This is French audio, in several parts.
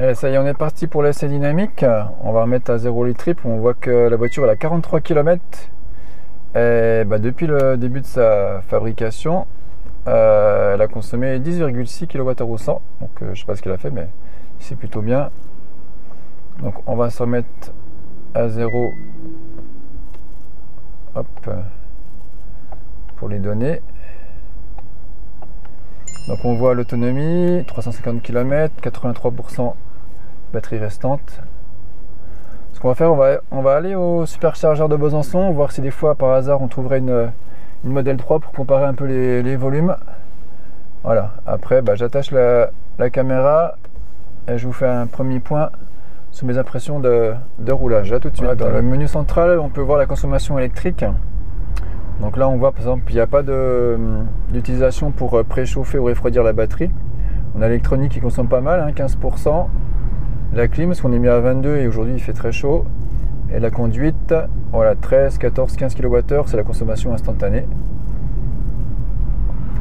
Et ça y est, on est parti pour l'essai dynamique. On va remettre à 0 litre trip. On voit que la voiture elle a 43 km. Et depuis le début de sa fabrication, elle a consommé 10,6 kWh au 100. Donc je sais pas ce qu'elle a fait, mais c'est plutôt bien. Donc on va se remettre à 0. Hop. Pour les données. Donc on voit l'autonomie, 350 km, 83% batterie restante. Ce qu'on va faire, on va aller au superchargeur de Besançon, voir si des fois par hasard on trouverait une Model 3 pour comparer un peu les volumes. Voilà, après j'attache la caméra et je vous fais un premier point sur mes impressions de roulage. À tout de suite. Voilà, dans le menu central, on peut voir la consommation électrique. Donc là on voit par exemple qu'il n'y a pas d'utilisation pour préchauffer ou refroidir la batterie. On a l'électronique qui consomme pas mal, 15%. La clim, parce qu'on est mis à 22 et aujourd'hui il fait très chaud. Et la conduite, voilà, 13, 14, 15 kWh, c'est la consommation instantanée.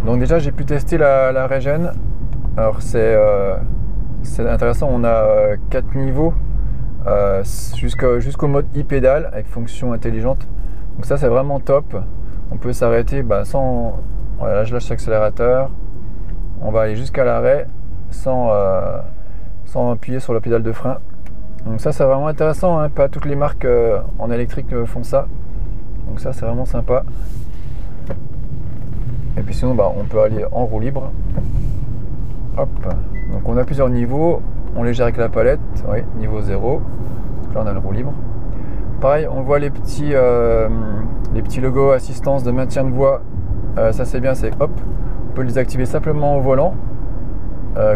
Donc déjà j'ai pu tester la régène. Alors c'est intéressant, on a 4 niveaux jusqu'au mode e-pédale avec fonction intelligente. Donc ça c'est vraiment top. On peut s'arrêter sans... Voilà, là je lâche l'accélérateur. On va aller jusqu'à l'arrêt sans appuyer sur la pédale de frein. Donc ça c'est vraiment intéressant, pas toutes les marques en électrique font ça. Donc ça c'est vraiment sympa. Et puis sinon on peut aller en roue libre. Hop. Donc on a plusieurs niveaux. On les gère avec la palette. Oui, niveau 0. Donc là on a le roue libre. Pareil, on voit les petits logos assistance de maintien de voie. Ça c'est bien, c'est hop, on peut les activer simplement au volant,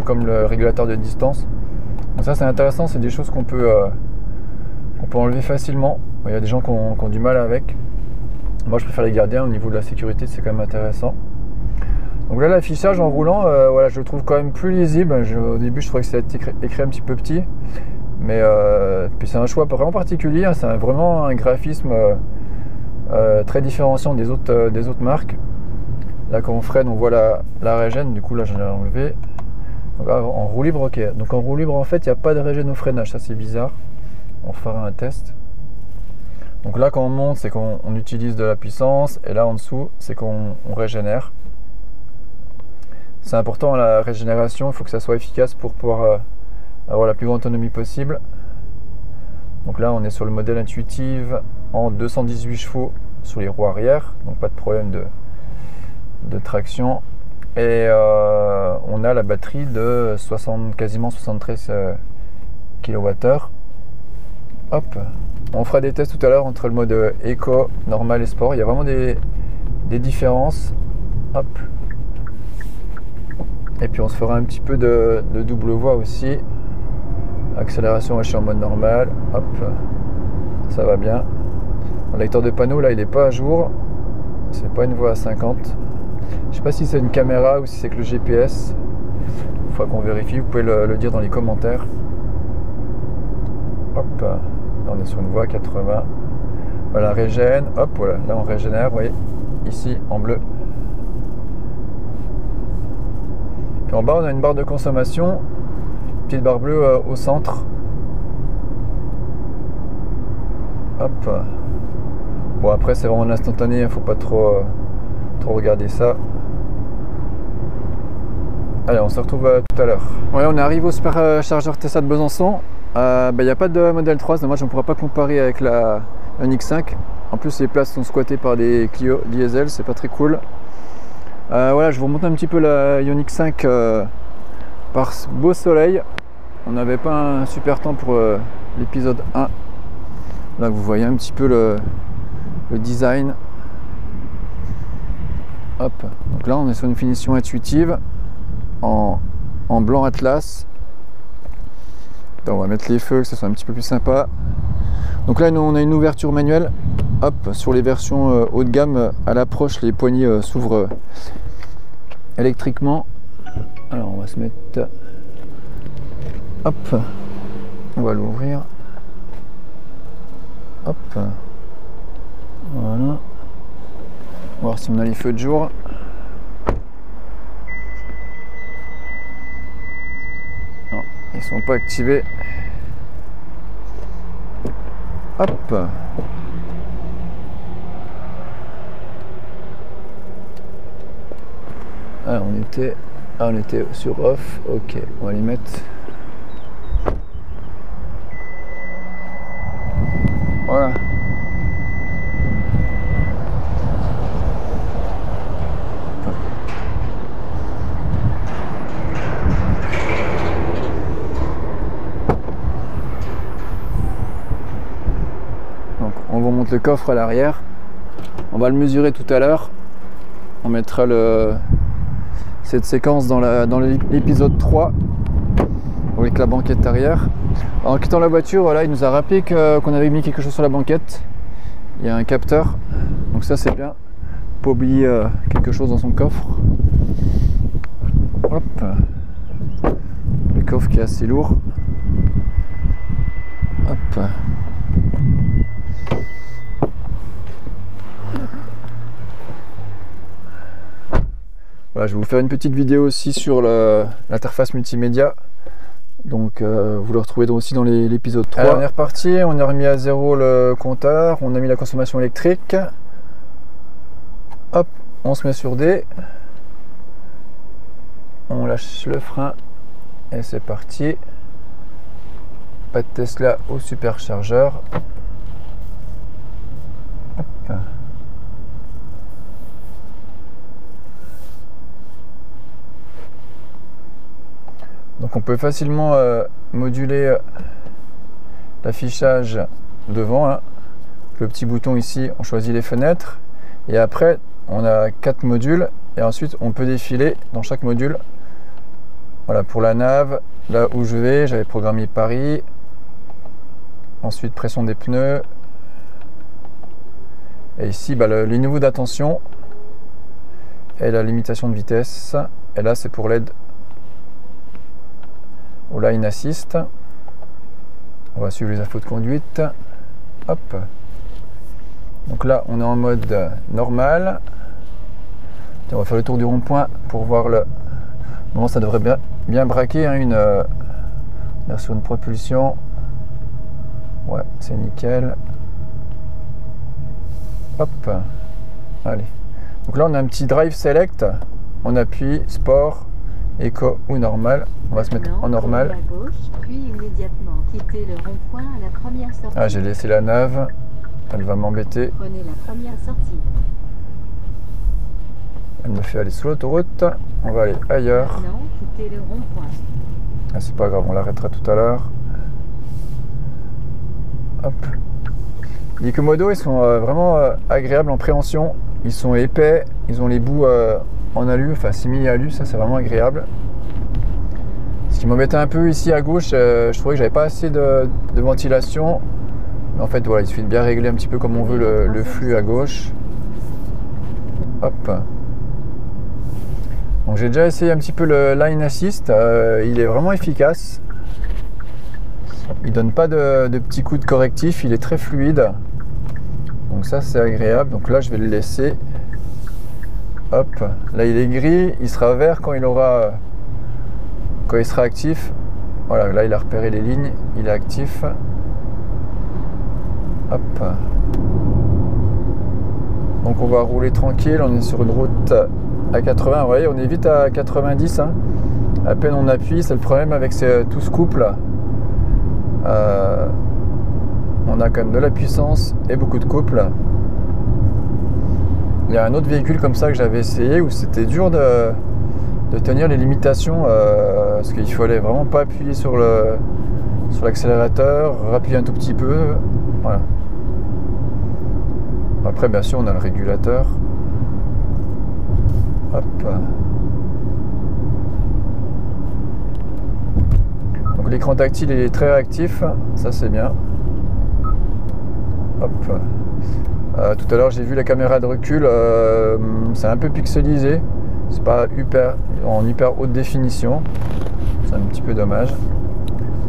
comme le régulateur de distance. Donc ça c'est intéressant, c'est des choses qu'on peut enlever facilement. Il y a des gens qui ont du mal avec. Moi je préfère les garder, au niveau de la sécurité c'est quand même intéressant. Donc là l'affichage en roulant, voilà, je le trouve quand même plus lisible. Au début je trouvais que c'était écrit un petit peu petit. Mais puis c'est un choix vraiment particulier, c'est vraiment un graphisme très différenciant des autres marques. Là quand on freine on voit la régène, du coup là je l'ai enlevé. Donc en roue libre, ok. Donc en roue libre en fait il n'y a pas de régène au freinage, ça c'est bizarre. On fera un test. Donc là quand on monte c'est qu'on utilise de la puissance et là en dessous c'est qu'on régénère. C'est important la régénération, il faut que ça soit efficace pour pouvoir avoir la plus grande autonomie possible. Donc là on est sur le modèle intuitive en 218 chevaux sur les roues arrière, donc pas de problème de traction. Et on a la batterie de quasiment 73 kWh. Hop, on fera des tests tout à l'heure entre le mode Eco, normal et sport. Il y a vraiment des différences. Hop. Et puis on se fera un petit peu de double voie aussi. Accélération, je suis en mode normal. Hop, ça va bien. Le lecteur de panneau là il n'est pas à jour. C'est pas une voie à 50. Je sais pas si c'est une caméra ou si c'est que le GPS. Il faudra qu'on vérifie. Vous pouvez le dire dans les commentaires. Hop, là on est sur une voie à 80. Voilà, régène. Hop, voilà, là on régénère. Vous voyez, ici en bleu. Puis en bas on a une barre de consommation. Petite barre bleue au centre. Hop. Bon après c'est vraiment l'instantané, il ne faut pas trop regarder ça. Allez, on se retrouve tout à l'heure. Ouais, on arrive au superchargeur Tesla de Besançon. Il n'y a pas de Model 3, c'est dommage, on ne pourra pas comparer avec la Ioniq 5. En plus les places sont squattées par des Clio diesel, c'est pas très cool. Voilà, je vous remonte un petit peu la Ioniq 5 par ce beau soleil. On n'avait pas un super temps pour l'épisode 1. Là vous voyez un petit peu le design. Hop. Donc là on est sur une finition intuitive en blanc atlas. Donc on va mettre les feux que ce soit un petit peu plus sympa. Donc là on a une ouverture manuelle. Hop, sur les versions haut de gamme, à l'approche les poignées s'ouvrent électriquement. Alors on va se mettre... Hop, on va l'ouvrir. Hop, voilà. On va voir si on a les feux de jour. Non, les Ils sont pas activés. Hop. Ah, on était sur off. Ok, on va les mettre. Voilà. Donc, on vous montre le coffre à l'arrière. On va le mesurer tout à l'heure. On mettra cette séquence dans l'épisode 3 avec la banquette arrière. En quittant la voiture, voilà, il nous a rappelé qu'on avait mis quelque chose sur la banquette. Il y a un capteur, donc ça c'est bien. Pas oublier quelque chose dans son coffre. Hop. Le coffre qui est assez lourd. Hop. Voilà, je vais vous faire une petite vidéo aussi sur l'interface multimédia. Donc vous le retrouvez aussi dans l'épisode 3. Alors, on est reparti, on a remis à zéro le compteur, on a mis la consommation électrique. Hop, on se met sur D. On lâche le frein et c'est parti. Pas de Tesla au superchargeur. Hop. Donc on peut facilement moduler l'affichage devant. Hein. Le petit bouton ici, on choisit les fenêtres. Et après, on a 4 modules. Et ensuite, on peut défiler dans chaque module. Voilà, pour la nav, là où je vais, j'avais programmé Paris. Ensuite, pression des pneus. Et ici, les niveaux d'attention. Et la limitation de vitesse. Et là, c'est pour l'aide au line assist. On va suivre les infos de conduite. Hop. Donc là, on est en mode normal. On va faire le tour du rond-point pour voir le. Bon, ça devrait bien braquer, hein, une version de propulsion. Ouais, c'est nickel. Hop. Allez. Donc là, on a un petit drive select. On appuie sport, éco ou normal. On va se mettre en normal. À gauche, puis immédiatement quitter le rond-point à la première sortie. Ah, j'ai laissé la nav. Elle va m'embêter. Prenez la première sortie. Elle me fait aller sur l'autoroute. On va aller ailleurs. Maintenant, quittez le rond-point. Ah, c'est pas grave, on l'arrêtera tout à l'heure. Hop. Les Komodo, ils sont vraiment agréables en préhension. Ils sont épais. Ils ont les bouts en alu, enfin simili alu. Ça, c'est vraiment agréable. Ce qui m'embêtait un peu ici à gauche, je trouvais que j'avais pas assez de ventilation. Mais en fait, voilà, il suffit de bien régler un petit peu comme on veut le flux à gauche. Hop. Donc j'ai déjà essayé un petit peu le line assist. Il est vraiment efficace. Il donne pas de petits coups de correctif. Il est très fluide. Donc ça, c'est agréable. Donc là, je vais le laisser. Hop. Là, il est gris. Il sera vert quand il sera actif. Voilà, là il a repéré les lignes, il est actif. Hop. Donc on va rouler tranquille, on est sur une route à 80, vous voyez, on est vite à 90. Hein. À peine on appuie, c'est le problème avec tout ce couple. On a quand même de la puissance et beaucoup de couple. Il y a un autre véhicule comme ça que j'avais essayé où c'était dur de tenir les limitations parce qu'il fallait vraiment pas appuyer sur l'accélérateur, rappuyer un tout petit peu. Voilà. Après, bien sûr, on a le régulateur. Hop. Donc l'écran tactile il est très réactif, ça c'est bien. Hop. Tout à l'heure j'ai vu la caméra de recul, c'est un peu pixelisé. C'est pas en hyper haute définition. C'est un petit peu dommage.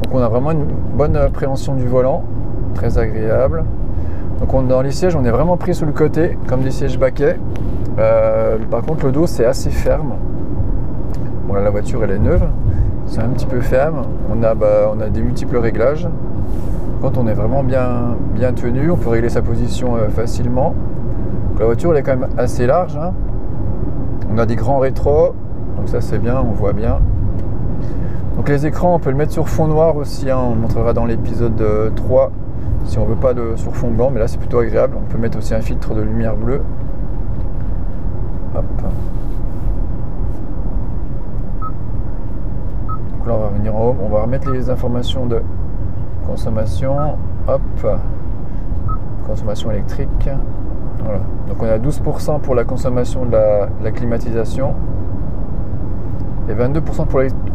Donc on a vraiment une bonne appréhension du volant. Très agréable. Donc dans les sièges, on est vraiment pris sur le côté, comme des sièges baquets. Par contre, le dos, c'est assez ferme. Bon là, la voiture, elle est neuve. c'est un petit peu ferme. On a des multiples réglages. Quand on est vraiment bien tenu, on peut régler sa position facilement. Donc, la voiture elle est quand même assez large, hein. On a des grands rétros, donc ça c'est bien, on voit bien. Donc les écrans, on peut le mettre sur fond noir aussi, hein. On montrera dans l'épisode 3 si on veut pas sur fond blanc, mais là c'est plutôt agréable. On peut mettre aussi un filtre de lumière bleue. Hop. Donc là on va revenir en haut, on va remettre les informations de consommation. Hop. Consommation électrique. Voilà. Donc on a 12% pour la consommation de la climatisation et 22%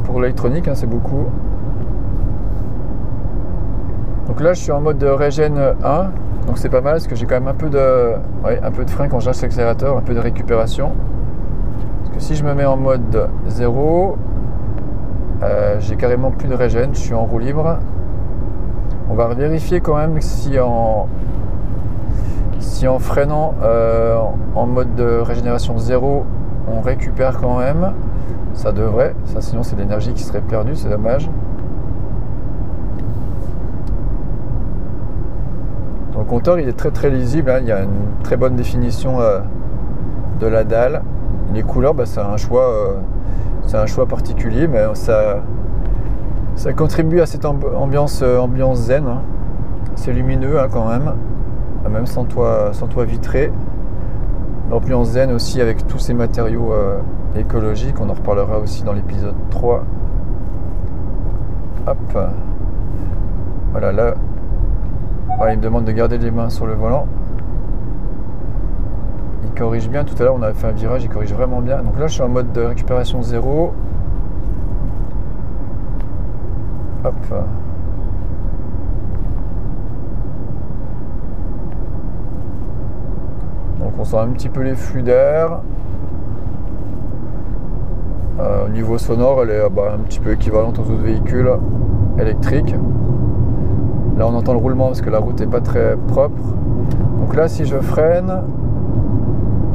pour l'électronique, hein, c'est beaucoup. Donc là je suis en mode de régène 1, donc c'est pas mal parce que j'ai quand même un peu de frein quand je lâche l'accélérateur, un peu de récupération. Parce que si je me mets en mode 0, j'ai carrément plus de régène, je suis en roue libre. On va vérifier quand même si en freinant en mode de régénération 0, on récupère quand même. Ça devrait, ça sinon c'est de l'énergie qui serait perdue, c'est dommage. Donc, le compteur il est très très lisible, hein. Il y a une très bonne définition de la dalle. Les couleurs, c'est un choix particulier, mais ça contribue à cette ambiance zen, hein. C'est lumineux, hein, quand même. Même sans toit vitré. L'ambiance zen aussi avec tous ces matériaux écologiques, on en reparlera aussi dans l'épisode 3. Hop. Voilà, là, voilà, il me demande de garder les mains sur le volant. Il corrige bien, tout à l'heure on avait fait un virage, il corrige vraiment bien. Donc là je suis en mode de récupération 0. Hop. Donc on sent un petit peu les flux d'air. Au niveau sonore, elle est un petit peu équivalente aux autres véhicules électriques. Là on entend le roulement parce que la route n'est pas très propre. Donc là si je freine,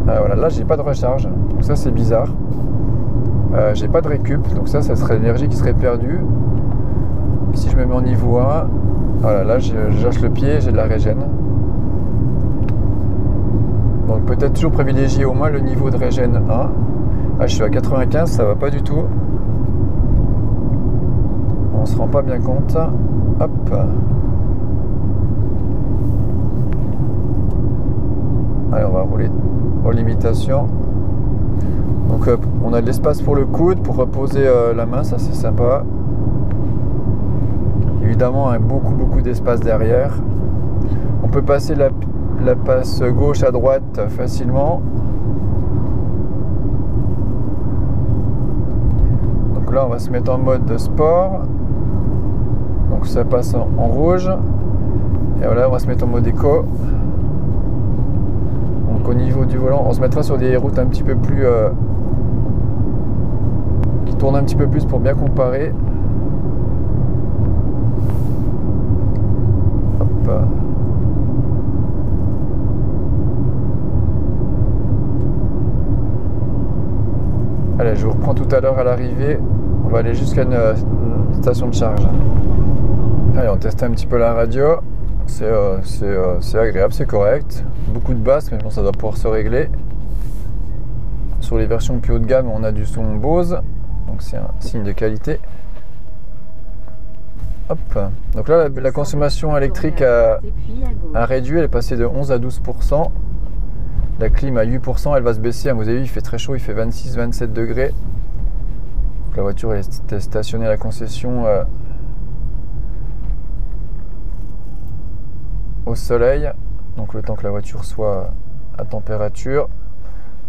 voilà, là j'ai pas de recharge. Donc ça c'est bizarre. J'ai pas de récup, donc ça serait l'énergie qui serait perdue. Si je me mets en niveau 1, voilà, là je lâche le pied, j'ai de la régène. Donc peut-être toujours privilégier au moins le niveau de régène 1. Ah, je suis à 95, ça va pas du tout. On se rend pas bien compte. Hop. Allez, on va rouler aux limitations. Donc on a de l'espace pour le coude, pour reposer la main, ça c'est sympa. Évidemment, beaucoup d'espace derrière. On peut passer la passe gauche à droite facilement. Donc là on va se mettre en mode sport. Donc ça passe en rouge. Et voilà, on va se mettre en mode éco. Donc au niveau du volant, on se mettra sur des routes un petit peu plus qui tournent un petit peu plus pour bien comparer. Hop. Allez, je vous reprends tout à l'heure à l'arrivée. On va aller jusqu'à une station de charge. Allez, on teste un petit peu la radio. C'est agréable, c'est correct. Beaucoup de basses, mais bon, ça doit pouvoir se régler. Sur les versions plus haut de gamme, on a du son Bose. Donc c'est un signe de qualité. Hop. Donc là, la consommation électrique a réduit. Elle est passée de 11 à 12%. La clim à 8%, elle va se baisser. À mon avis, il fait très chaud, il fait 26-27 degrés. Donc la voiture est stationnée à la concession au soleil. Donc le temps que la voiture soit à température.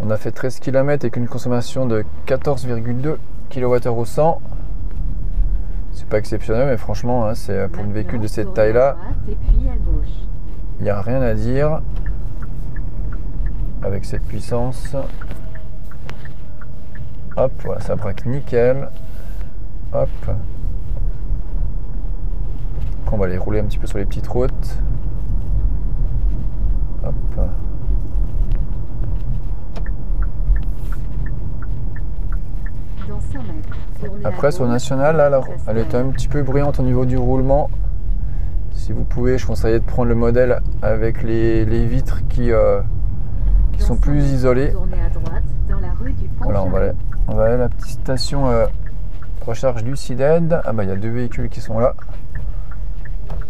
On a fait 13 km avec une consommation de 14,2 kWh au 100. C'est pas exceptionnel, mais franchement, hein, c'est pour une véhicule de cette taille-là, il n'y a rien à dire. Avec cette puissance, hop, voilà, ça braque nickel. Hop. On va aller rouler un petit peu sur les petites routes. Hop. Dans 100 mètres, tournez Après sur National, là, alors, elle est un petit peu bruyante au niveau du roulement. Si vous pouvez, je conseillerais de prendre le modèle avec les vitres qui sont plus isolées. Tournez à droite dans la rue du Pont Voilà, on Charles. va aller à la petite station recharge Lucided. Ah bah il y a 2 véhicules qui sont là.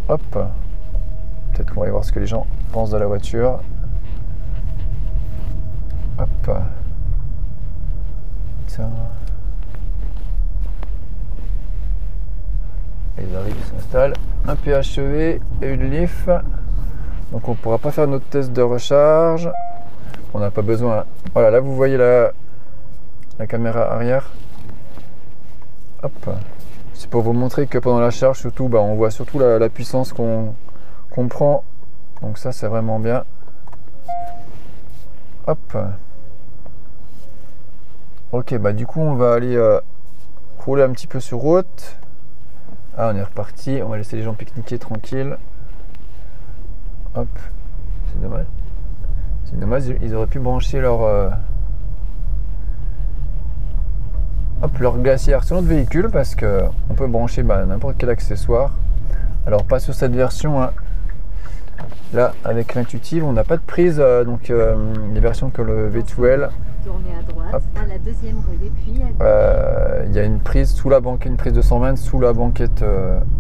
Hop. Peut-être qu'on va aller voir ce que les gens pensent de la voiture. Hop. Tiens. Ils arrivent, ils s'installent. Un PHEV et une Leaf. Donc on ne pourra pas faire notre test de recharge. On n'a pas besoin. Voilà, là vous voyez la caméra arrière. Hop. C'est pour vous montrer que pendant la charge, surtout, bah, on voit surtout la puissance qu'on prend. Donc ça, c'est vraiment bien. Hop. Ok, bah du coup, on va aller rouler un petit peu sur route. Ah, on est reparti. On va laisser les gens pique-niquer tranquille. Hop. C'est dommage. C'est dommage, ils auraient pu brancher leur glacière sur notre véhicule parce que on peut brancher n'importe quel accessoire. Alors pas sur cette version hein. Là avec l'intuitive on n'a pas de prise donc les versions que le V2L. Tournez à droite à la deuxième rue et puis à gauche. Il y a une prise sous la banquette, une prise de 120 sous la banquette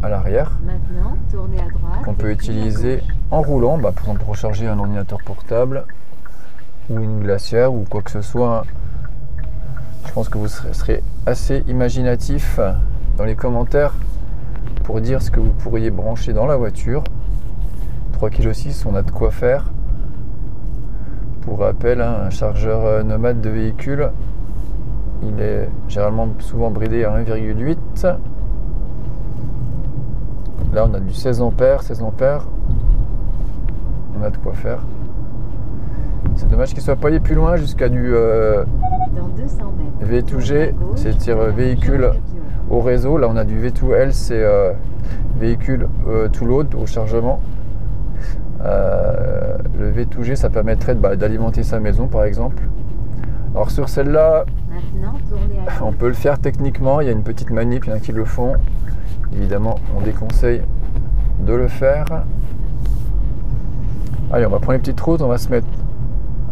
à l'arrière. Maintenant tournez à droite. Qu'on peut utiliser en roulant, par exemple pour recharger un ordinateur portable ou une glacière ou quoi que ce soit. Je pense que vous serez assez imaginatif dans les commentaires pour dire ce que vous pourriez brancher dans la voiture. 3,6 kg, on a de quoi faire. Pour rappel, un chargeur nomade de véhicule, il est généralement souvent bridé à 1,8. Là, on a du 16 ampères. On a de quoi faire. C'est dommage qu'il ne soit pas allé plus loin jusqu'à du dans 200 mètres, V2G, c'est-à-dire véhicule au réseau. Là, on a du V2L, c'est véhicule to load, au chargement. Le V2G, ça permettrait d'alimenter sa maison, par exemple. Alors sur celle-là, on peut le faire techniquement. Il y a une petite manip, il y en a qui le font. Évidemment, on déconseille de le faire. Allez, on va prendre les petites routes, on va se mettre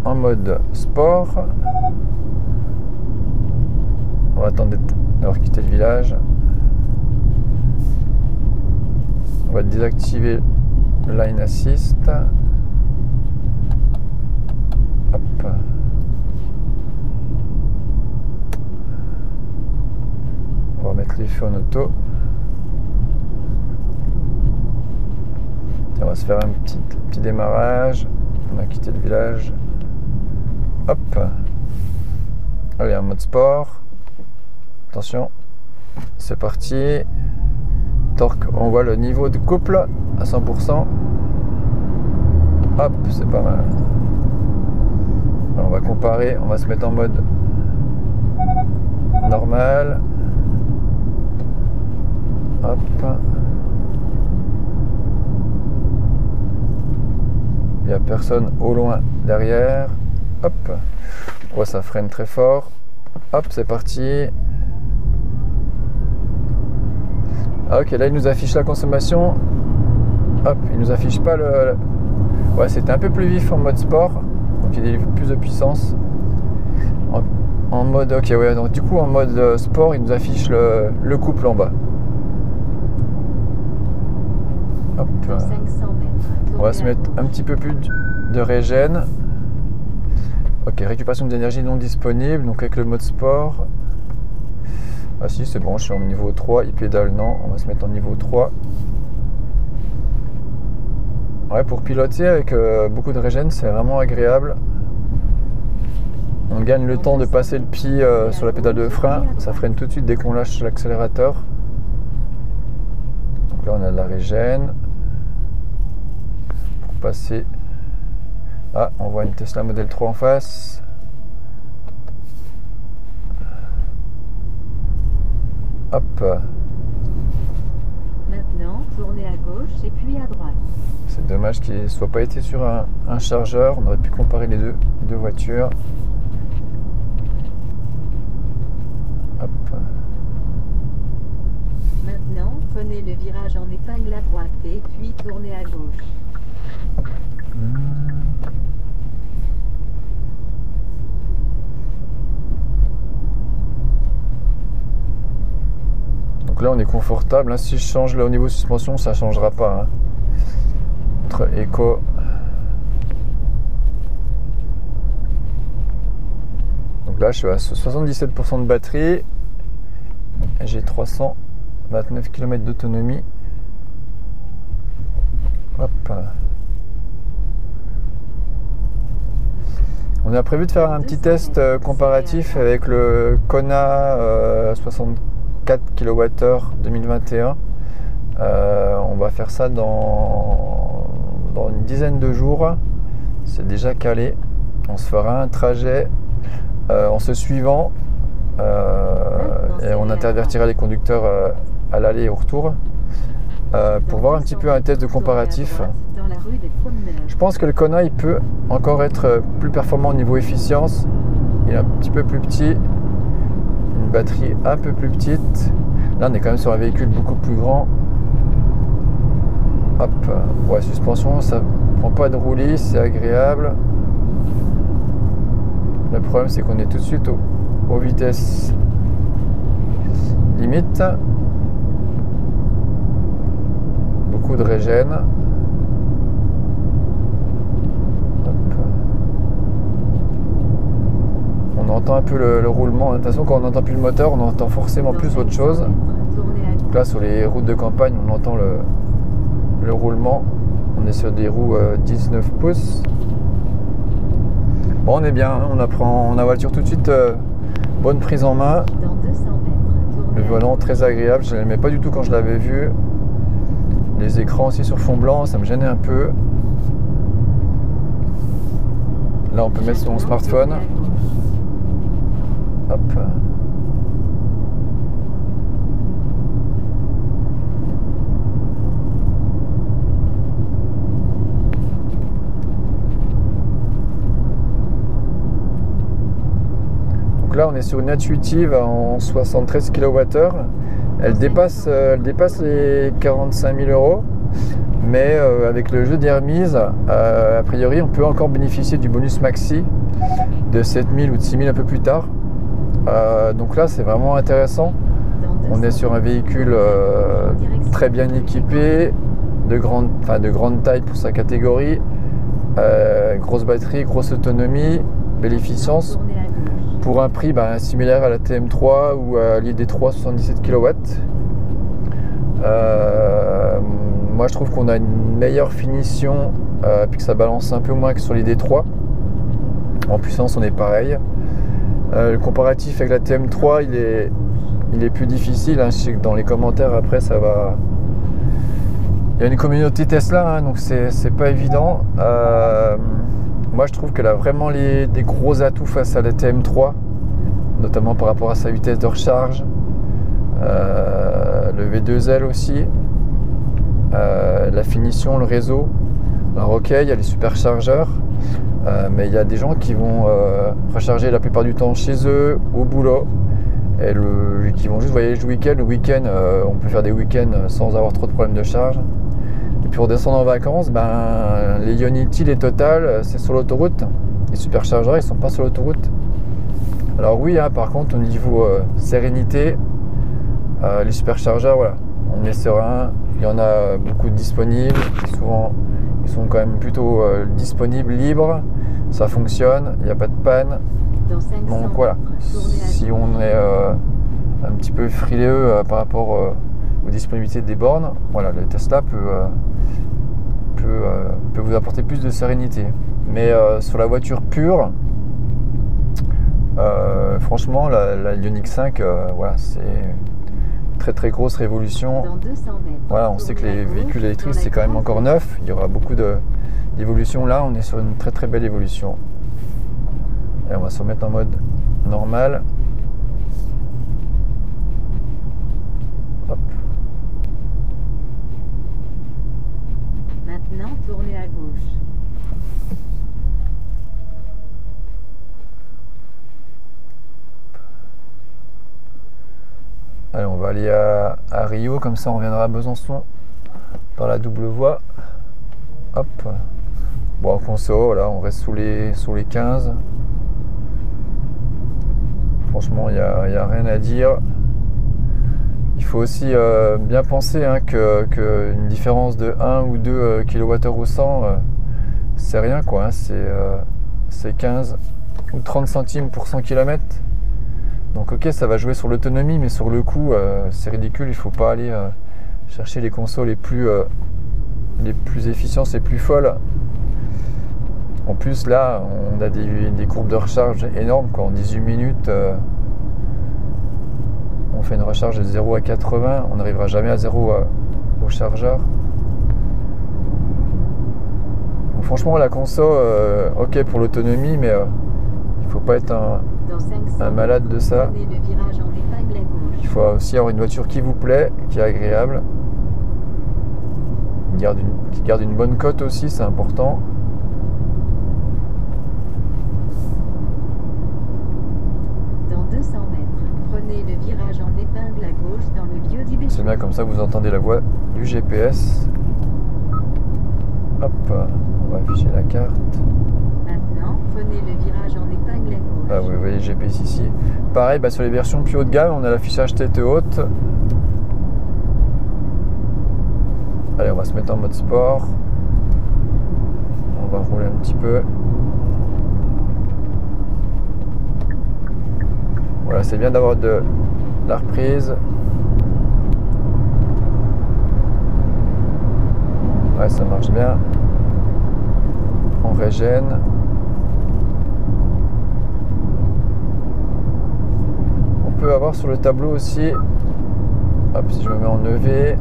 en mode sport. On va attendre d'avoir quitté le village. On va désactiver le line assist. Hop. On va mettre les feux en auto. Tiens, on va se faire un petit démarrage. On a quitté le village. Hop. Allez, en mode sport. Attention. C'est parti. Torque, on voit le niveau de couple à 100%. Hop, c'est pas mal. Alors, on va comparer. On va se mettre en mode normal. Hop. Il n'y a personne au loin derrière. Hop. Oh, ça freine très fort. Hop, c'est parti. Ah, ok, là il nous affiche la consommation. Hop, il nous affiche pas le... Ouais, c'était un peu plus vif en mode sport. Donc il délivre plus de puissance. En mode... Ok, ouais, donc du coup en mode sport, il nous affiche le couple en bas. Hop. On va se mettre un petit peu plus de régène. Ok, récupération d'énergie non disponible. Donc avec le mode sport... Ah si, c'est bon, je suis en niveau 3, il pédale, non, on va se mettre en niveau 3. Ouais, pour piloter avec beaucoup de régène, c'est vraiment agréable. On gagne le temps de passer le pied sur la pédale de frein, ça freine tout de suite dès qu'on lâche l'accélérateur. Donc là, on a de la régène. Pour passer... Ah, on voit une Tesla Model 3 en face. Hop. Maintenant, tournez à gauche et puis à droite. C'est dommage qu'il ne soit pas été sur un chargeur. On aurait pu comparer les deux voitures. Hop. Prenez le virage en épingle à droite et puis tournez à gauche. Donc là on est confortable, hein. Si je change là au niveau suspension, ça ne changera pas, hein. Entre éco. Donc là je suis à 77% de batterie. J'ai 329 km d'autonomie. Hop. On a prévu de faire un petit test comparatif avec le Kona 64 kWh 2021. On va faire ça dans une dizaine de jours. C'est déjà calé. On se fera un trajet en se suivant et on intervertira les conducteurs à l'aller et au retour pour voir un petit peu un test de comparatif. Je pense que le Kona il peut encore être plus performant au niveau efficience. Il est un petit peu plus petit, une batterie un peu plus petite. Là on est quand même sur un véhicule beaucoup plus grand. Hop, ouais, suspension, ça prend pas de roulis, c'est agréable. Le problème c'est qu'on est tout de suite aux vitesses limites. Beaucoup de régène. On entend un peu le roulement. De toute façon, quand on n'entend plus le moteur, on entend forcément plus autre chose. Donc là, sur les routes de campagne, on entend le roulement. On est sur des roues 19 pouces. Bon, on est bien, hein. On apprend la voiture tout de suite. Bonne prise en main. Le volant très agréable. Je ne l'aimais pas du tout quand je l'avais vu. Les écrans aussi sur fond blanc, ça me gênait un peu. Là, on peut mettre son smartphone. Hop. Donc là, on est sur une intuitive en 73 kWh. Elle dépasse les 45 000 €. Mais avec le jeu des remises, a priori, on peut encore bénéficier du bonus maxi de 7 000 ou de 6 000 un peu plus tard. Donc là, c'est vraiment intéressant. On est sur un véhicule très bien équipé, de grande taille pour sa catégorie, grosse batterie, grosse autonomie, belle efficience. Pour un prix similaire à la TM3 ou à l'ID3 77 kW. Moi je trouve qu'on a une meilleure finition puis que ça balance un peu moins que sur l'ID3. En puissance on est pareil. Le comparatif avec la TM3 il est plus difficile, hein. Je sais que dans les commentaires après ça va. Il y a une communauté Tesla, hein, donc c'est pas évident. Moi je trouve qu'elle a vraiment des gros atouts face à la TM3, notamment par rapport à sa vitesse de recharge, le V2L aussi, la finition, le réseau. Alors ok, il y a les superchargeurs, mais il y a des gens qui vont recharger la plupart du temps chez eux, au boulot, et qui vont juste voyager le week-end. Le week-end, on peut faire des week-ends sans avoir trop de problèmes de charge. Et puis pour descendre en vacances, les Ionity, les Total, c'est sur l'autoroute. Les superchargeurs, ils sont pas sur l'autoroute. Alors oui, hein, par contre, au niveau sérénité, les superchargeurs, voilà, on est serein. Il y en a beaucoup de disponibles. Souvent, ils sont quand même plutôt disponibles, libres. Ça fonctionne, il n'y a pas de panne. Donc voilà, si on est un petit peu frileux par rapport aux disponibilités des bornes, voilà, le Tesla peut vous apporter plus de sérénité. Mais sur la voiture pure, franchement, la Ioniq 5, voilà, c'est une très très grosse révolution. Voilà, on sait que les véhicules électriques c'est quand même encore neuf. Il y aura beaucoup d'évolution. Là, on est sur une très très belle évolution. Et on va se remettre en mode normal. Hop. Maintenant, tournez à gauche. Allez, on va aller à Rio, comme ça on reviendra à Besançon par la double voie. Hop. Bon, en conso, là on reste sous les 15. Franchement, il n'y a rien à dire. Il faut aussi bien penser qu'une différence de 1 ou 2 kWh au 100, c'est rien quoi. C'est 15 ou 30 centimes pour 100 km. Donc ok, ça va jouer sur l'autonomie, mais sur le coût, c'est ridicule. Il ne faut pas aller chercher les consos les plus efficientes, les plus folles. En plus là, on a des courbes de recharge énormes quoi. En 18 minutes, on fait une recharge de 0 à 80. On n'arrivera jamais à 0 au chargeur. Donc, franchement, la conso, ok pour l'autonomie, mais il ne faut pas être un malade de ça. Il faut aussi avoir une voiture qui vous plaît, qui est agréable, qui garde une bonne cote aussi, c'est important. Dans 200 mètres, prenez le virage en épingle à gauche dans le lieu du C'est bien, comme ça vous entendez la voix du GPS. Hop, on va afficher la carte. Maintenant, prenez le virage en épingle à gauche. Ah oui, vous voyez le GPS ici. Pareil, sur les versions plus haut de gamme, on a l'affichage tête haute. Allez, on va se mettre en mode sport. On va rouler un petit peu. Voilà, c'est bien d'avoir de la reprise. Ouais, ça marche bien. On régène. On peut avoir sur le tableau aussi, hop, si je me mets en EV,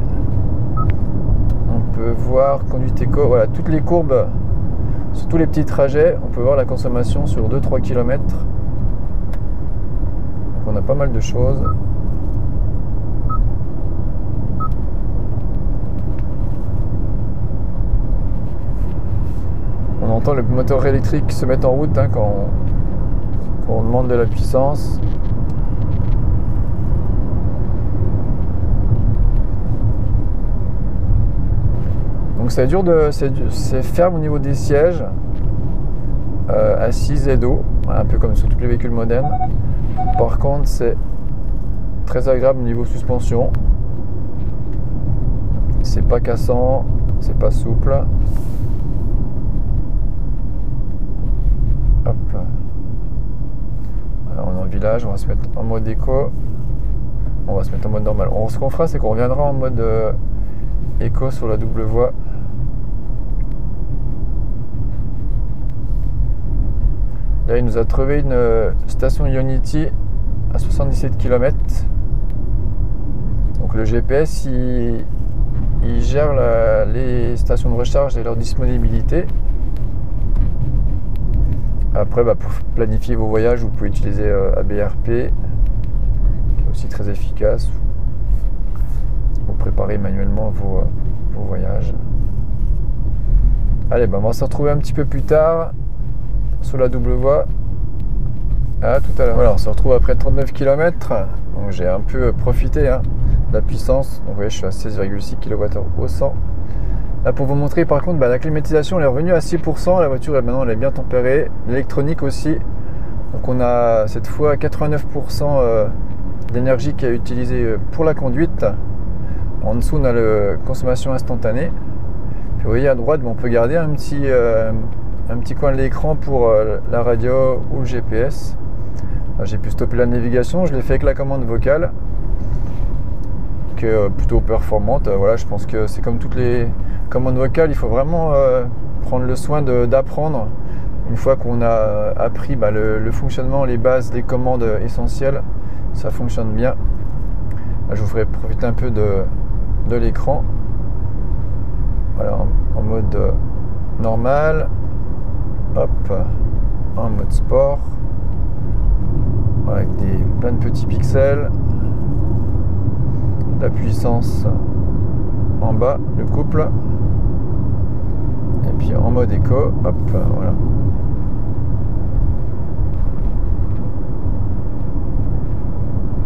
on peut voir conduite éco, voilà, toutes les courbes, sur tous les petits trajets, on peut voir la consommation sur 2-3 km. Donc on a pas mal de choses. On entend le moteur électrique se mettre en route quand on demande de la puissance. Donc c'est ferme au niveau des sièges, assis et dos, un peu comme sur tous les véhicules modernes. Par contre, c'est très agréable au niveau suspension. C'est pas cassant, c'est pas souple. Hop. Alors, on est en village, on va se mettre en mode éco. On va se mettre en mode normal. Ce qu'on fera, c'est qu'on reviendra en mode éco sur la double voie. Là, il nous a trouvé une station Ionity à 77 km. Donc le GPS, il gère les stations de recharge et leur disponibilité. Après, pour planifier vos voyages, vous pouvez utiliser ABRP, qui est aussi très efficace pour préparer manuellement vos voyages. Allez, on va se retrouver un petit peu plus tard sur la double voie. À tout à l'heure. Voilà, on se retrouve après 39 km. Donc j'ai un peu profité de la puissance. Donc vous voyez, je suis à 16,6 kWh au 100. Là, pour vous montrer, par contre, la climatisation elle est revenue à 6%. La voiture maintenant elle est bien tempérée. L'électronique aussi. Donc on a cette fois 89% d'énergie qui est utilisée pour la conduite. En dessous, on a la consommation instantanée. Puis vous voyez à droite, on peut garder un petit coin de l'écran pour la radio ou le GPS. J'ai pu stopper la navigation, je l'ai fait avec la commande vocale, qui est plutôt performante. Voilà, je pense que c'est comme toutes les commandes vocales, il faut vraiment prendre le soin d'apprendre. Une fois qu'on a appris le fonctionnement, les bases, les commandes essentielles, ça fonctionne bien. Là, je vous ferai profiter un peu de l'écran. Voilà, en mode normal. Hop, en mode sport. Avec plein de petits pixels. La puissance en bas, le couple. Et puis en mode éco, hop, voilà.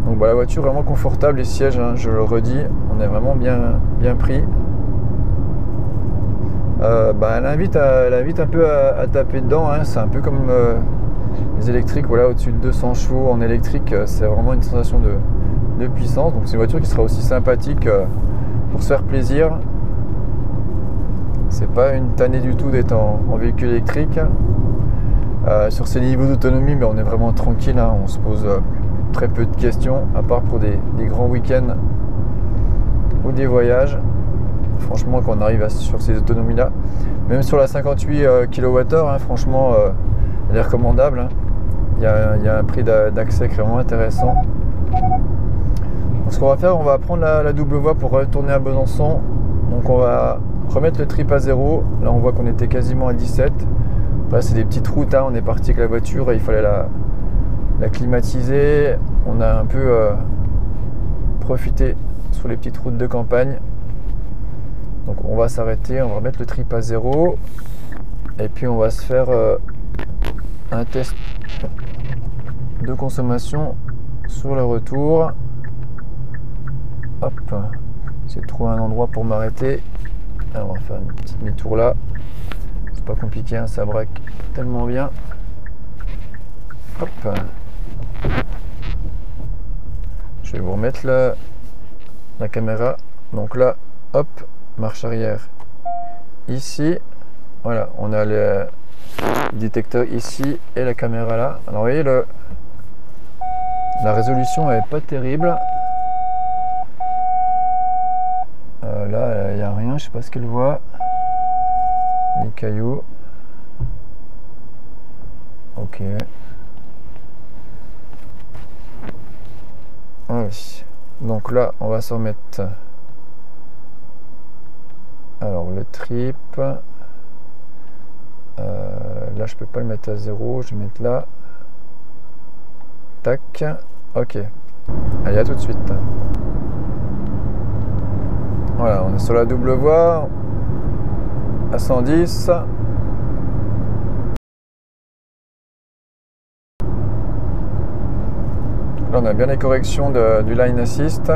Donc la voiture vraiment confortable, les sièges, hein, je le redis, on est vraiment bien pris. Elle invite un peu à taper dedans, hein. C'est un peu comme les électriques, voilà, au-dessus de 200 chevaux en électrique, c'est vraiment une sensation de puissance. Donc c'est une voiture qui sera aussi sympathique pour se faire plaisir. C'est pas une tannée du tout d'être en véhicule électrique. Sur ces niveaux d'autonomie, mais on est vraiment tranquille, hein. On se pose très peu de questions, à part pour des grands week-ends ou des voyages. Franchement, quand on arrive sur ces autonomies-là, même sur la 58 kWh, hein, franchement, elle est recommandable, hein. Il y a un prix d'accès vraiment intéressant. Donc, ce qu'on va faire, on va prendre la double voie pour retourner à Besançon. Donc on va remettre le trip à 0. Là, on voit qu'on était quasiment à 17. Après, c'est des petites routes, hein. On est parti avec la voiture et il fallait la climatiser. On a un peu profité sur les petites routes de campagne. Donc on va s'arrêter, on va remettre le trip à 0 et puis on va se faire un test de consommation sur le retour. Hop, j'ai trouvé un endroit pour m'arrêter. Alors on va faire une petite demi-tour là. C'est pas compliqué, hein, ça braque tellement bien. Hop. Je vais vous remettre la caméra. Donc là, hop, marche arrière ici. Voilà, on a le détecteur ici et la caméra là. Alors vous voyez, la résolution est pas terrible. Là, il n'y a rien, je sais pas ce qu'elle voit. Les cailloux. Ok. Allez. Donc là, on va se remettre. Alors le trip. Là, je peux pas le mettre à 0. Je vais mettre là. Tac. Ok. Allez, à tout de suite. Voilà, on est sur la double voie à 110. Là, on a bien les corrections du line assist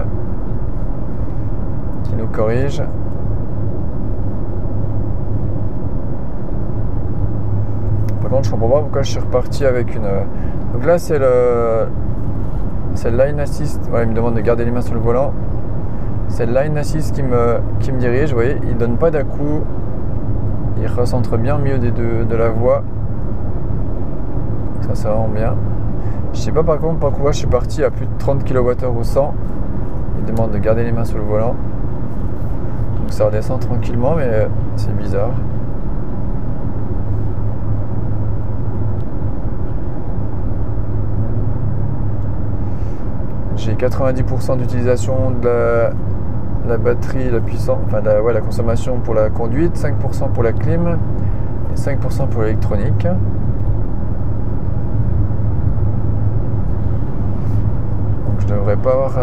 qui nous corrige. Par contre, je comprends pas pourquoi je suis reparti avec une. Donc là, c'est le line assist. Voilà, il me demande de garder les mains sur le volant. C'est le line assist qui me dirige. Vous voyez, il donne pas d'à-coup. Il recentre bien au milieu de la voie. Ça, c'est vraiment bien. Je sais pas par contre pourquoi je suis parti à plus de 30 kWh au 100. Il demande de garder les mains sur le volant. Donc ça redescend tranquillement, mais c'est bizarre. J'ai 90% d'utilisation de la batterie, la puissance, enfin la consommation pour la conduite, 5% pour la clim et 5% pour l'électronique. Donc je devrais pas avoir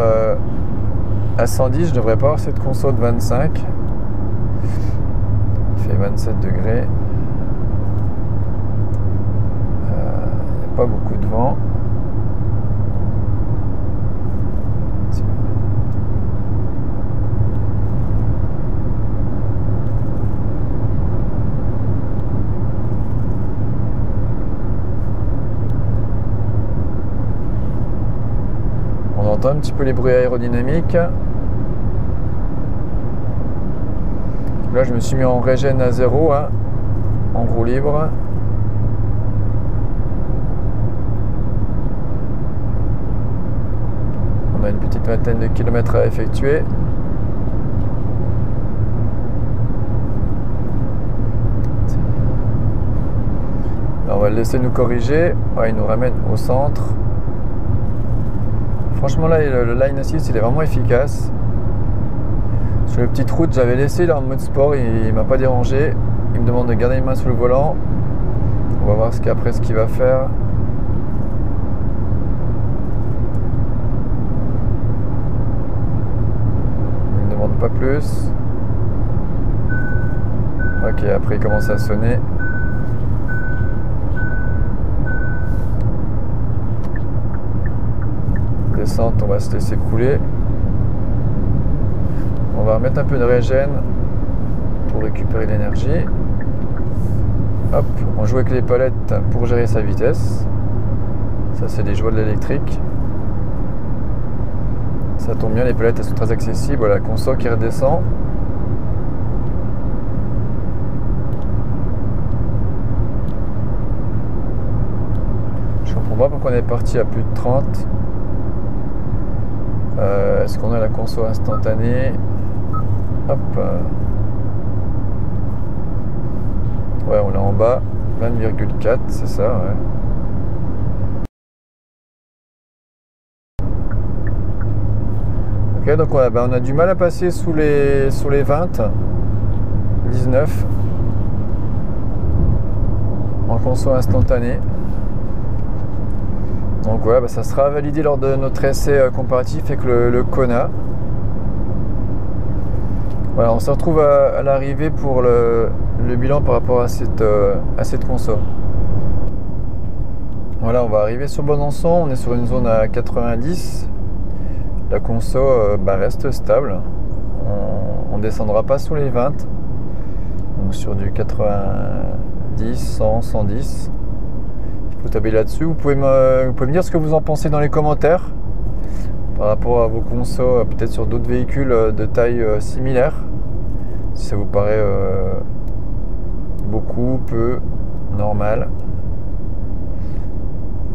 à 110, je devrais pas avoir cette conso de 25. Il fait 27 degrés. Il n'y a pas beaucoup de vent. On entend un petit peu les bruits aérodynamiques. Là, je me suis mis en régène à 0, hein, en roue libre. On a une petite vingtaine de kilomètres à effectuer. Là, on va le laisser nous corriger. Ouais, il nous ramène au centre. Franchement, là, le line assist, il est vraiment efficace. Sur les petites routes, j'avais laissé là en mode sport, il m'a pas dérangé. Il me demande de garder les mains sur le volant. On va voir ce qu'il va faire. Il me demande pas plus. Ok, après il commence à sonner. descente, on va se laisser couler. On va remettre un peu de régène pour récupérer l'énergie. Hop, on joue avec les palettes pour gérer sa vitesse. Ça, c'est les joies de l'électrique. Ça tombe bien, les palettes elles sont très accessibles. Voilà, conso qui redescend. Je comprends pas pourquoi on est parti à plus de 30. Est-ce qu'on a la conso instantanée? Hop. Ouais, on est en bas. 20,4, c'est ça, ouais. Ok, donc on a du mal à passer sous les 20. 19. En conso instantané. Donc voilà, ça sera validé lors de notre essai comparatif avec le Kona. Voilà, on se retrouve à l'arrivée pour le bilan par rapport à cette conso. Voilà, on va arriver sur Besançon, on est sur une zone à 90. La conso reste stable. On descendra pas sous les 20. Donc sur du 90, 100, 110. Il faut taper là-dessus. Vous pouvez me dire ce que vous en pensez dans les commentaires par rapport à vos consos, peut-être sur d'autres véhicules de taille similaire. Si ça vous paraît beaucoup, peu, normal.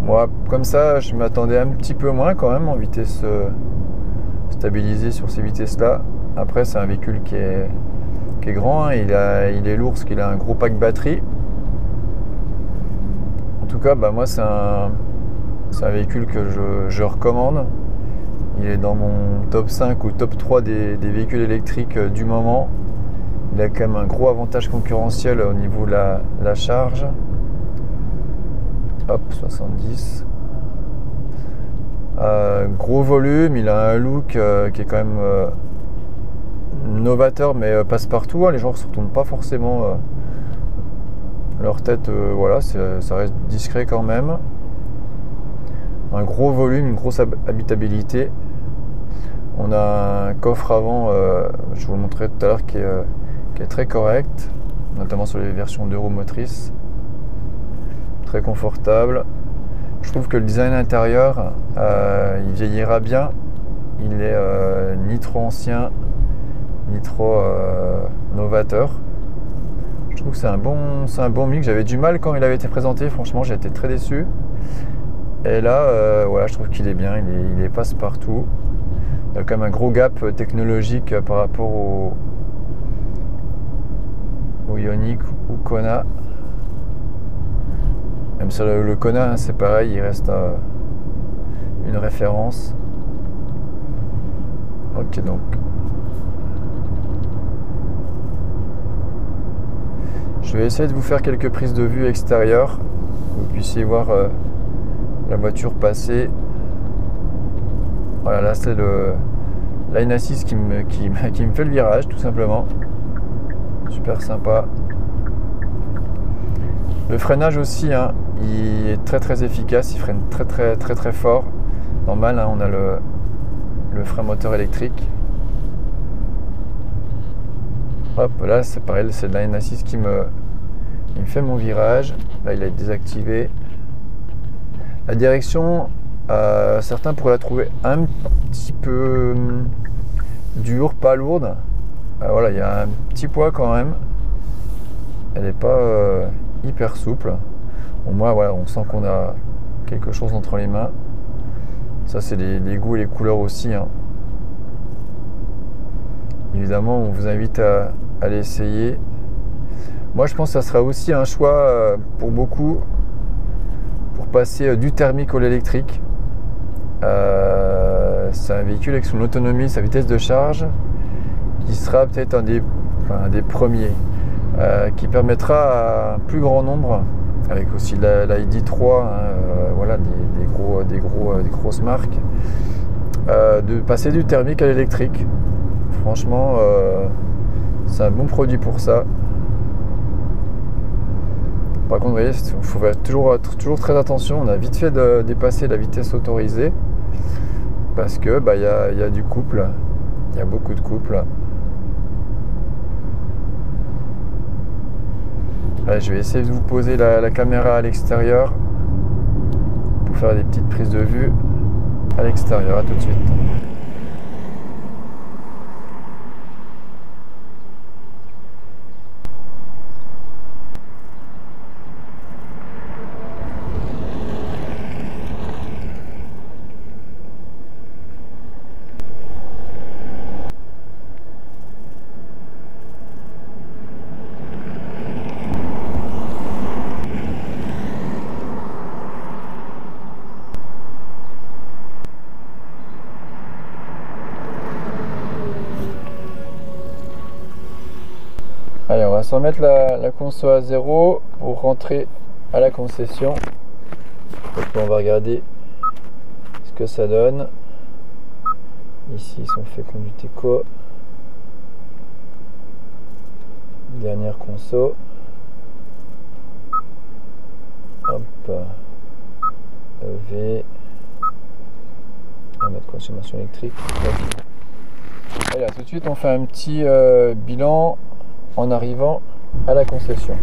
Moi, comme ça, je m'attendais un petit peu moins quand même en vitesse stabilisée sur ces vitesses-là. Après, c'est un véhicule qui est grand, hein. Il est lourd parce qu'il a un gros pack batterie. En tout cas, moi, c'est un véhicule que je recommande. Il est dans mon top 5 ou top 3 des véhicules électriques du moment. Il a quand même un gros avantage concurrentiel au niveau de la charge. Hop, 70. Gros volume, il a un look qui est quand même novateur, mais passe-partout. Hein. Les gens ne se retournent pas forcément leur tête. Voilà, ça reste discret quand même. Un gros volume, une grosse habitabilité. On a un coffre avant, je vous le montrerai tout à l'heure, qui est très correct, notamment sur les versions 2 roues motrices. Très confortable. Je trouve que le design intérieur, il vieillira bien. Il est ni trop ancien, ni trop novateur. Je trouve que c'est un bon mix. J'avais du mal quand il avait été présenté. Franchement, j'ai été très déçu. Et là, voilà, je trouve qu'il est bien. Il est passe-partout. Il y a quand même un gros gap technologique par rapport au Ioniq ou Kona. Même sur le Kona, hein, c'est pareil, il reste une référence. Ok, donc je vais essayer de vous faire quelques prises de vue extérieures, que vous puissiez voir la voiture passer. Voilà, là c'est le Line Assist qui me fait le virage, tout simplement. Super sympa. Le freinage aussi, hein, il est très très efficace, il freine très très très très fort. Normal, hein, on a le frein moteur électrique. Hop, là c'est pareil, c'est le Line Assist qui me fait mon virage. Là il est désactivé. La direction, certains pourraient la trouver un petit peu dure, pas lourde. Voilà, il y a un petit poids quand même. Elle n'est pas hyper souple. Au moins, voilà, on sent qu'on a quelque chose entre les mains. Ça, c'est les goûts et les couleurs aussi. Hein. Évidemment, on vous invite à l'essayer. Moi, je pense que ça sera aussi un choix pour beaucoup pour passer du thermique au électrique. C'est un véhicule avec son autonomie, sa vitesse de charge, qui sera peut-être un des premiers, qui permettra à un plus grand nombre, avec aussi la ID3, hein, voilà, des grosses marques, de passer du thermique à l'électrique. Franchement, c'est un bon produit pour ça. Par contre, vous voyez, il faut toujours très attention. On a vite fait de dépasser la vitesse autorisée. parce que bah, y a du couple, il y a beaucoup de couples. Allez, je vais essayer de vous poser la caméra à l'extérieur pour faire des petites prises de vue à l'extérieur. À tout de suite. Allez, on va se remettre la conso à 0 pour rentrer à la concession. Donc on va regarder ce que ça donne. Ici, ils sont fait conduite éco. Dernière conso. Hop. EV. On va mettre consommation électrique. Allez, tout de suite, on fait un petit bilan en arrivant à la concession.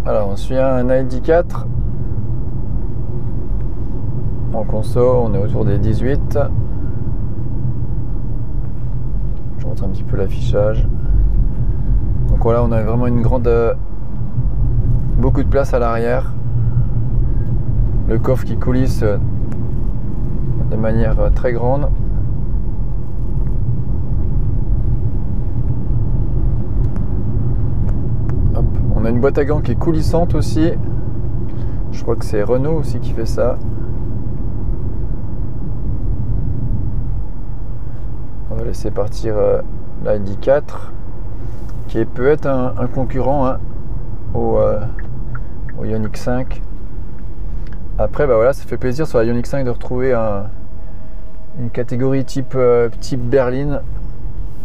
Alors, on suit un ID4 en conso, on est autour des 18. Je montre un petit peu l'affichage. Donc voilà, on a vraiment une grande, beaucoup de place à l'arrière. Le coffre qui coulisse de manière très grande. On a une boîte à gants qui est coulissante aussi. Je crois que c'est Renault aussi qui fait ça. On va laisser partir l'ID4 qui peut être un concurrent au Ioniq 5. Après, bah voilà, ça fait plaisir sur la Ioniq 5 de retrouver une catégorie type berline.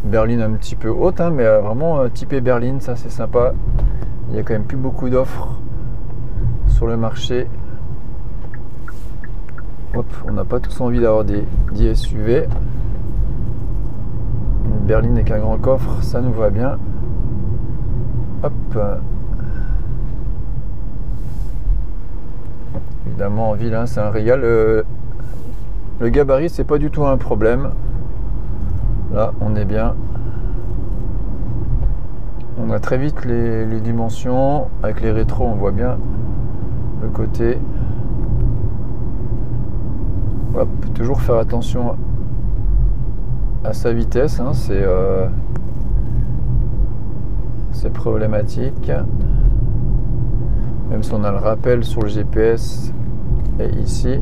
Berline un petit peu haute, mais vraiment typé berline, ça c'est sympa. Il y a quand même plus beaucoup d'offres sur le marché. Hop, on n'a pas tous envie d'avoir des SUV. Une berline avec un grand coffre, ça nous va bien. Hop. Évidemment en ville, c'est un régal. Le gabarit, c'est pas du tout un problème. Là, on est bien. On a très vite les dimensions. Avec les rétros, on voit bien le côté. Hop, toujours faire attention à sa vitesse. C'est problématique. Même si on a le rappel sur le GPS et ici.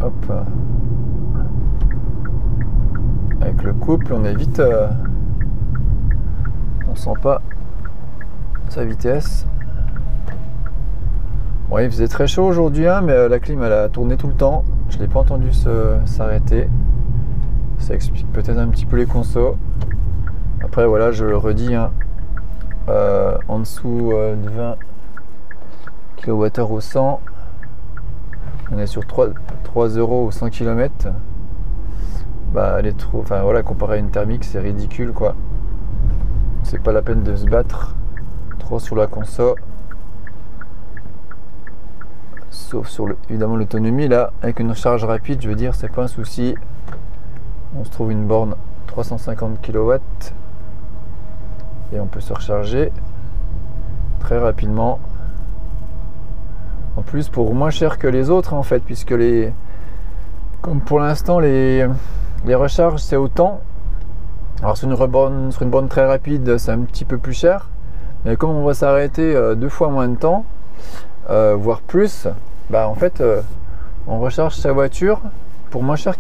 Hop. Avec le couple, on est vite. On sent pas sa vitesse. Bon, il faisait très chaud aujourd'hui, mais la clim elle a tourné tout le temps. Je l'ai pas entendu s'arrêter. Ça explique peut-être un petit peu les consos. Après voilà, je le redis, en dessous de 20 kWh au 100. On est sur 3 € au 100 km. Bah, elle est trop. Enfin voilà, comparé à une thermique, c'est ridicule quoi. C'est pas la peine de se battre trop sur la conso. Sauf sur évidemment l'autonomie là, avec une charge rapide, je veux dire, c'est pas un souci. On se trouve une borne 350 kW et on peut se recharger très rapidement. En plus pour moins cher que les autres en fait, puisque comme pour l'instant les recharges c'est autant. Alors sur une borne très rapide c'est un petit peu plus cher, mais comme on va s'arrêter 2 fois moins de temps, voire plus, bah en fait on recharge sa voiture pour moins cher.